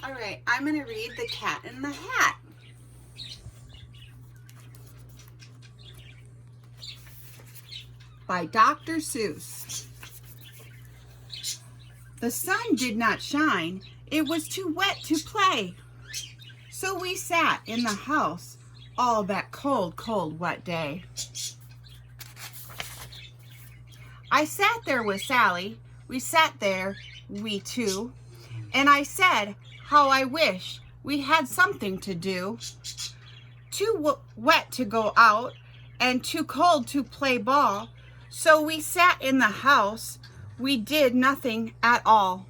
All right, I'm going to read The Cat in the Hat. By Dr. Seuss. The sun did not shine. It was too wet to play. So we sat in the house all that cold, cold, wet day. I sat there with Sally. We sat there, we two. And I said, how I wish we had something to do. Too wet to go out and too cold to play ball. So we sat in the house. We did nothing at all.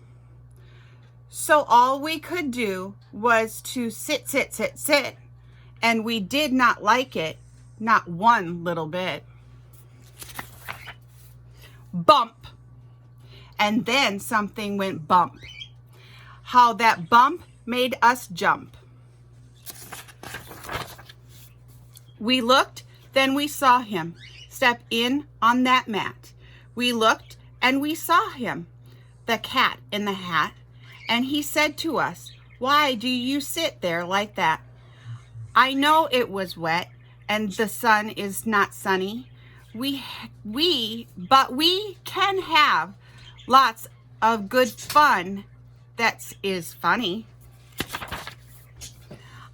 So all we could do was to sit, sit, sit, sit. And we did not like it, not one little bit. Bump. And then something went bump. How that bump made us jump. We looked, then we saw him step in on that mat. We looked and we saw him, the cat in the hat, and he said to us, why do you sit there like that? I know it was wet and the sun is not sunny. But we can have lots of good fun that is funny.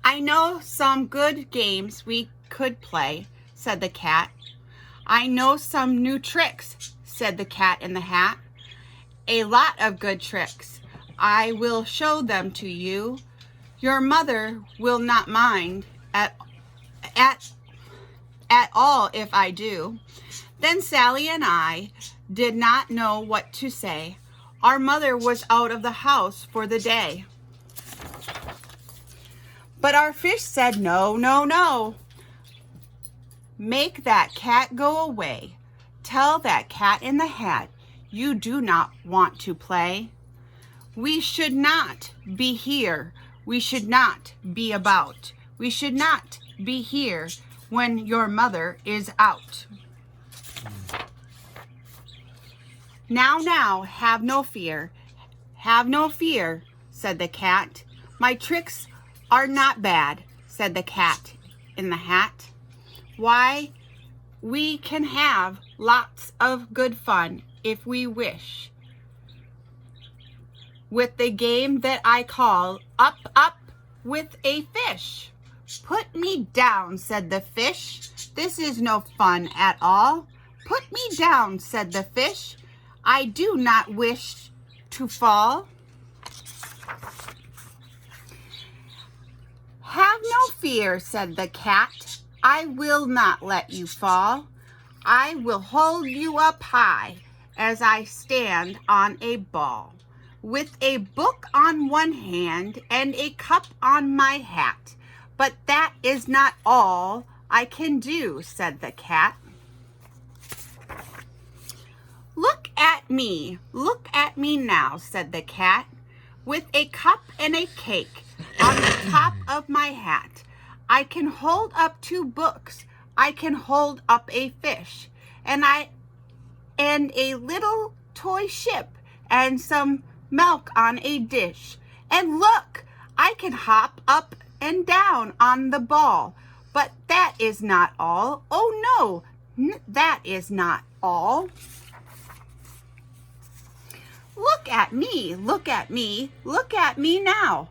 I know some good games we could play, said the cat. I know some new tricks, said the cat in the hat. A lot of good tricks. I will show them to you. Your mother will not mind at all if I do. Then Sally and I did not know what to say. Our mother was out of the house for the day. But our fish said, no, no, no. Make that cat go away. Tell that cat in the hat you do not want to play. We should not be here. We should not be about. We should not be here when your mother is out. Now, have no fear. Have no fear, said the cat. My tricks are not bad, said the cat in the hat. Why, we can have lots of good fun if we wish. With the game that I call Up, Up with a Fish. Put me down, said the fish. This is no fun at all. Put me down, said the fish. I do not wish to fall. Have no fear, said the cat. I will not let you fall. I will hold you up high as I stand on a ball, with a book on one hand and a cup on my hat. But that is not all I can do, said the cat. Look at me now, said the cat, with a cup and a cake on the top of my hat. I can hold up 2 books, I can hold up a fish, and a little toy ship, and some milk on a dish. And look, I can hop up and down on the ball. But that is not all. Oh no, that is not all. Look at me, look at me, look at me now.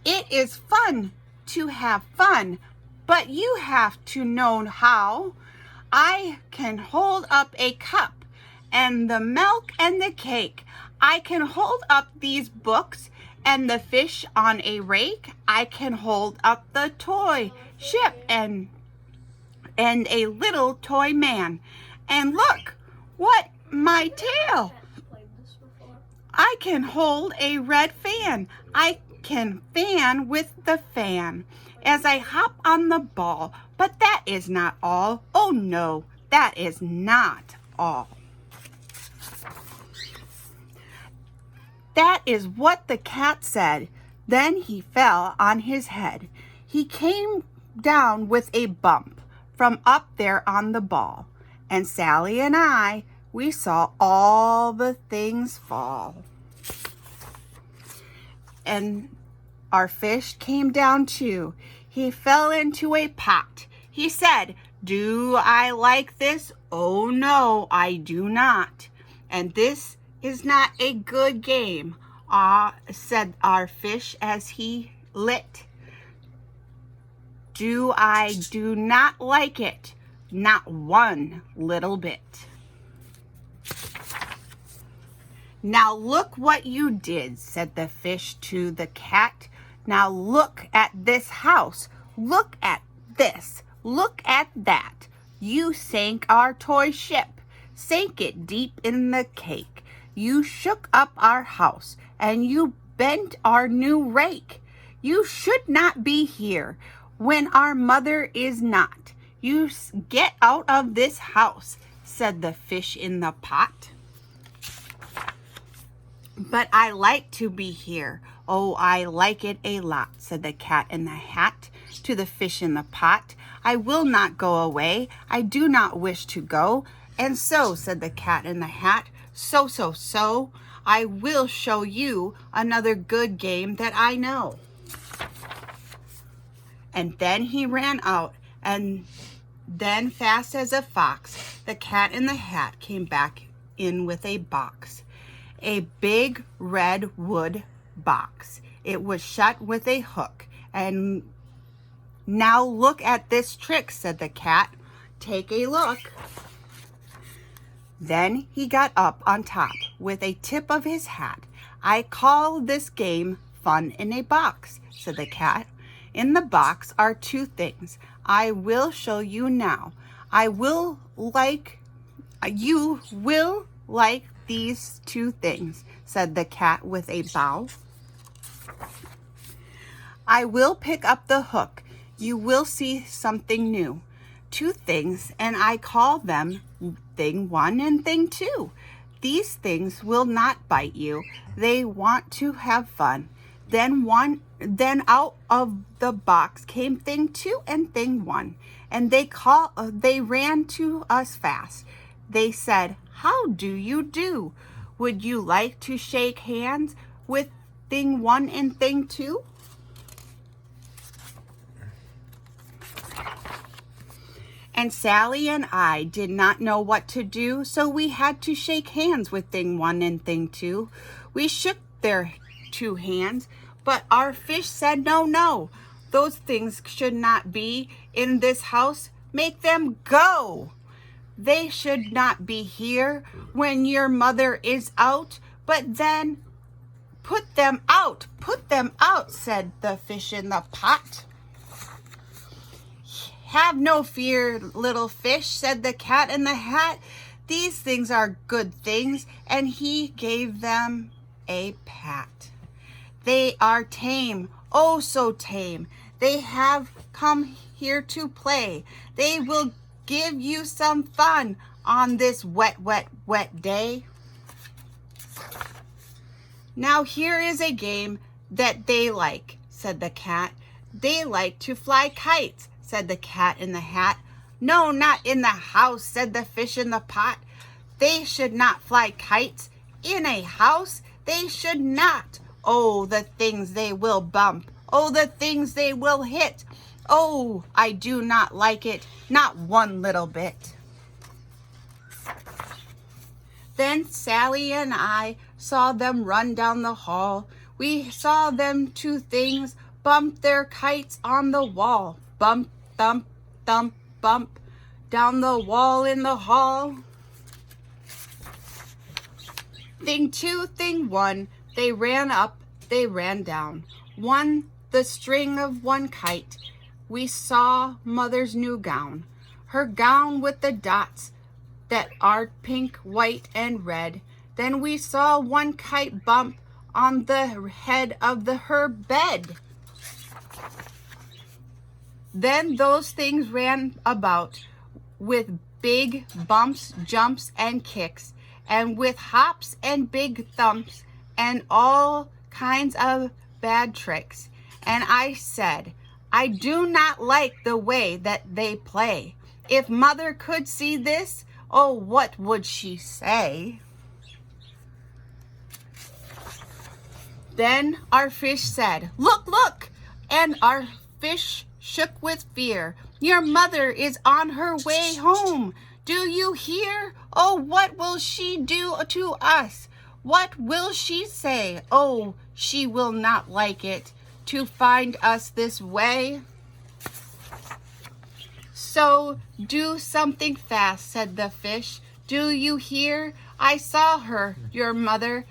It is fun to have fun, but you have to know how. I can hold up a cup and the milk and the cake. I can hold up these books and the fish on a rake. I can hold up the toy ship and a little toy man. And look, what my tail. I can hold a red fan. I can fan with the fan as I hop on the ball. But that is not all. Oh no, that is not all. That is what the cat said. Then he fell on his head. He came down with a bump from up there on the ball. And Sally and I, we saw all the things fall. and our fish came down too. He fell into a pot. He said, "Do I like this? Oh no, I do not. And this is not a good game," said our fish as he lit. I do not like it, not one little bit." "Now look what you did," said the fish to the cat. "Now look at this house. Look at this. Look at that. You sank our toy ship, sank it deep in the cake. You shook up our house, and you bent our new rake. You should not be here when our mother is not. You get out of this house," said the fish in the pot. "But I like to be here. Oh, I like it a lot," said the cat in the hat to the fish in the pot. "I will not go away. I do not wish to go. And so," said the cat in the hat, so, "I will show you another good game that I know." And then he ran out, and then fast as a fox, the cat in the hat came back in with a box. A big red wood box. It was shut with a hook. "And now look at this trick," said the cat. "Take a look." Then he got up on top with a tip of his hat. "I call this game Fun in a Box," said the cat. "In the box are two things. I will show you now. You will like these two things," said the cat with a bow. "I will pick up the hook. You will see something new. Two things, and I call them thing one and thing two. These things will not bite you. They want to have fun." Then out of the box came thing two and thing one, and they ran to us fast. They said, "How do you do? Would you like to shake hands with thing one and thing two?" And Sally and I did not know what to do, so we had to shake hands with thing one and thing two. We shook their two hands, but our fish said, "No, those things should not be in this house. Make them go. They should not be here when your mother is out, but then put them out, said the fish in the pot. "Have no fear, little fish," said the cat in the hat. "These things are good things," and he gave them a pat. "They are tame, oh so tame. They have come here to play. They will give you some fun on this wet day. Now here is a game that they like," said the cat. "They like to fly kites," said the cat in the hat. "No, not in the house," said the fish in the pot. "They should not fly kites in a house. They should not. Oh, the things they will bump. Oh, the things they will hit. Oh, I do not like it, not one little bit." Then Sally and I saw them run down the hall. We saw them two things bump their kites on the wall. Bump, thump, thump, bump, down the wall in the hall. Thing two, thing one, they ran up, they ran down. One, the string of one kite. We saw mother's new gown. Her gown with the dots that are pink, white, and red. Then we saw one kite bump on the head of her bed. Then those things ran about with big bumps, jumps, and kicks, and with hops and big thumps, and all kinds of bad tricks. And I said, "I do not like the way that they play. If mother could see this, oh, what would she say?" Then our fish said, "Look, look!" And our fish shook with fear. "Your mother is on her way home. Do you hear? Oh, what will she do to us? What will she say? Oh, she will not like it to find us this way." "So do something fast," said the fish. "Do you hear? I saw her, your mother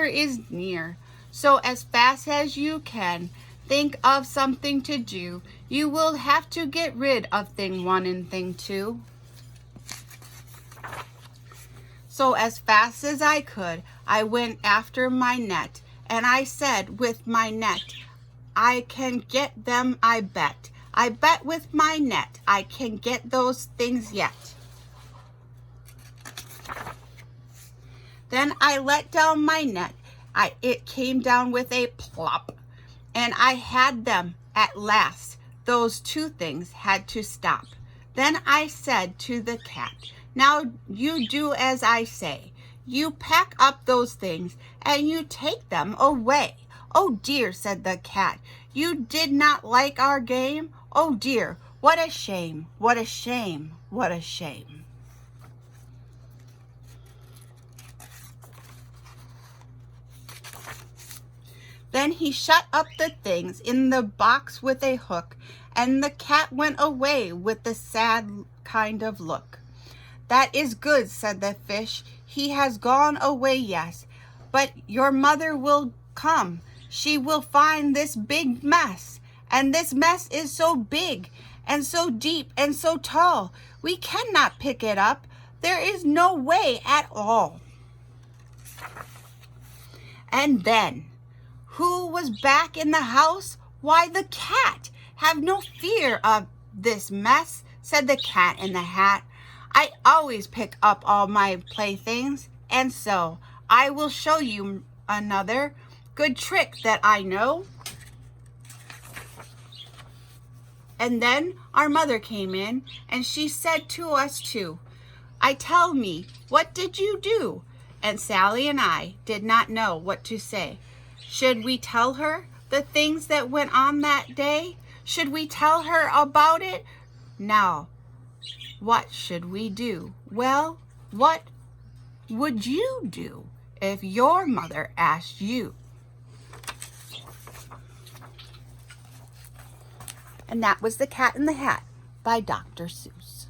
is near. So as fast as you can, think of something to do. You will have to get rid of thing 1 and thing 2. So as fast as I could, I went after my net, and I said with my net, I can get them, I bet. I bet with my net, I can get those things yet. Then I let down my net. It came down with a plop, and I had them at last. Those 2 things had to stop. Then I said to the cat, "Now you do as I say. You pack up those things and you take them away." "Oh dear," said the cat, "you did not like our game? Oh dear, what a shame, what a shame, what a shame." Then he shut up the things in the box with a hook, and the cat went away with a sad kind of look. "That is good," said the fish. "He has gone away, yes. But your mother will come. She will find this big mess. And this mess is so big and so deep and so tall. We cannot pick it up. There is no way at all." And then, who was back in the house? Why, the cat. "Have no fear of this mess," said the cat in the hat. "I always pick up all my playthings, and so I will show you another good trick that I know." And then our mother came in, and she said to us too, Tell me, what did you do?" And Sally and I did not know what to say. Should we tell her the things that went on that day? Should we tell her about it? Now, what should we do? Well, what would you do if your mother asked you? And that was The Cat in the Hat by Dr. Seuss.